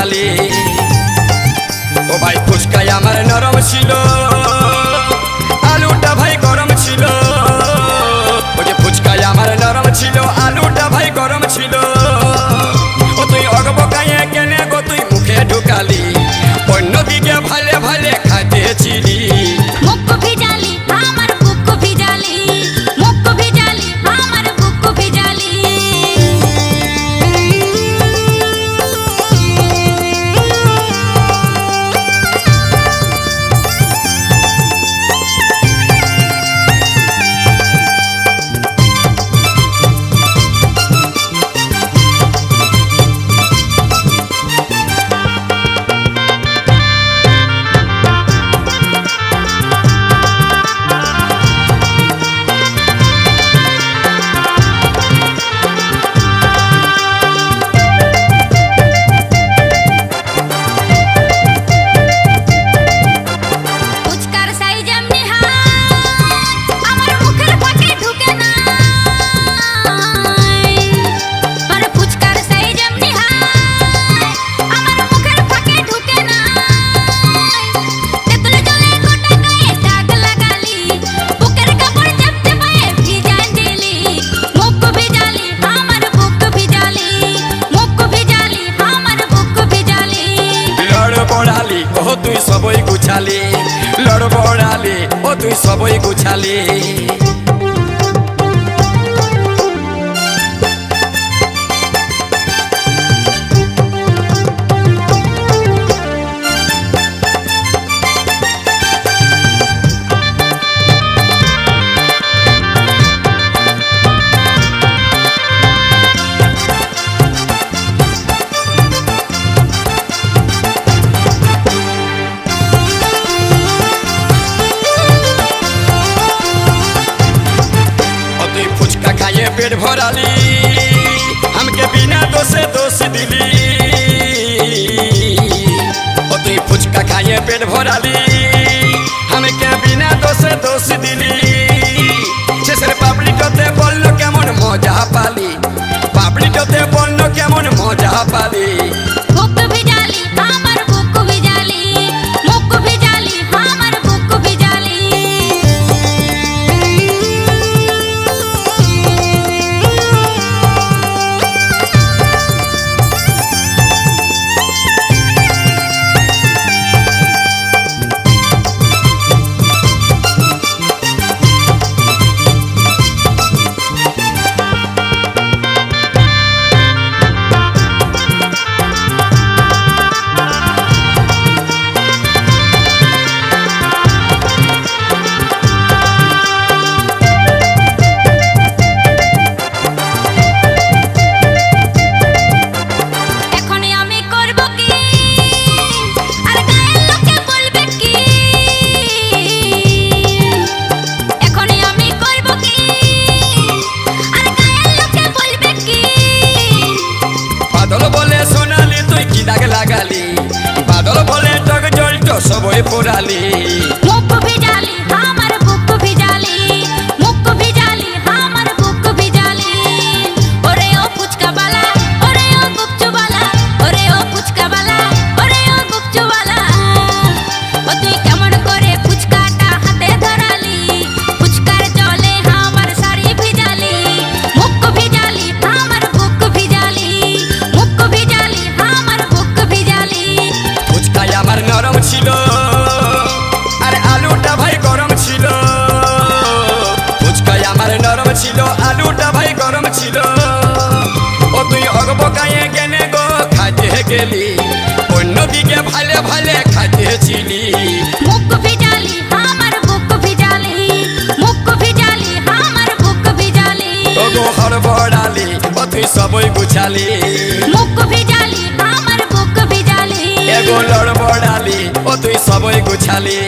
গুছালি ও ভাই ফুচকায় আমার নরম ছিল আলুটা ভাই গরম ছিল ও যে ফুচকায় আমার নরম ছিল আলুটা ভাই গরম ছিল ও তুই অগবকায়ে কেনে গো তুই মুখে ঢুকালি অন্যদিকে ভালে ভালে খাইতেছিলি মুখ ভিজালি আমার বুক ভিজালি মুখ ভিজালি আমার বুক ভিজালি তুই সবই গুছালি লড়বড়ালি ও তুই সবই গুছালি पेट भराली हमके बिना दोषे दोष दिली ओ तुई फुचका खाए पेट भराली हमके बिना दोषे दोष दिली शेषेर पापड़िटते बोललो केमन मजा पाली पापड़िटते बोललो केमन मजा पाली बुक भिजाली আমার বুক ভিজালি মুখ ভিজালি আমার বুক ভিজালি बादल बोले टक जल सबई पोड़ाली मुख भिजाली আমার বুক ভিজালি মুখ ভিজালি আমার বুক ভিজালি ওরে ও ফুচকা বালা ওরে ও গুপচু বালা ওরে ও ফুচকা বালা ওরে ও গুপচু বালা ও তুই কেমন করে ফুচকাটা হাতে ধরালি ফুচকার জলে আমার শাড়ি ভিজালি মুখ ভিজালি আমার বুক ভিজালি মুখ ভিজালি আমার বুক ভিজালি ফুচকায় আমার নরম ছিল আর আলুটা ভাই গরম ছিল ফুচকায় আমার নরম ছিল আলুটা ভাই গরম ছিল ও তুই অগবকায়ে গেনে গো খাইতে গেলি অন্যদিকে ভালে ভালে খাইতেছিলি মুখ ভিজালি আমার বুক ভিজালি মুখ ভিজালি আমার বুক ভিজালি ও গো হড়বড়ালি ও তুই সবই গুছালি মুখ ভিজালি আমার বুক ভিজালি এগো লড়বড়ালি ও তুই সবই গুছালি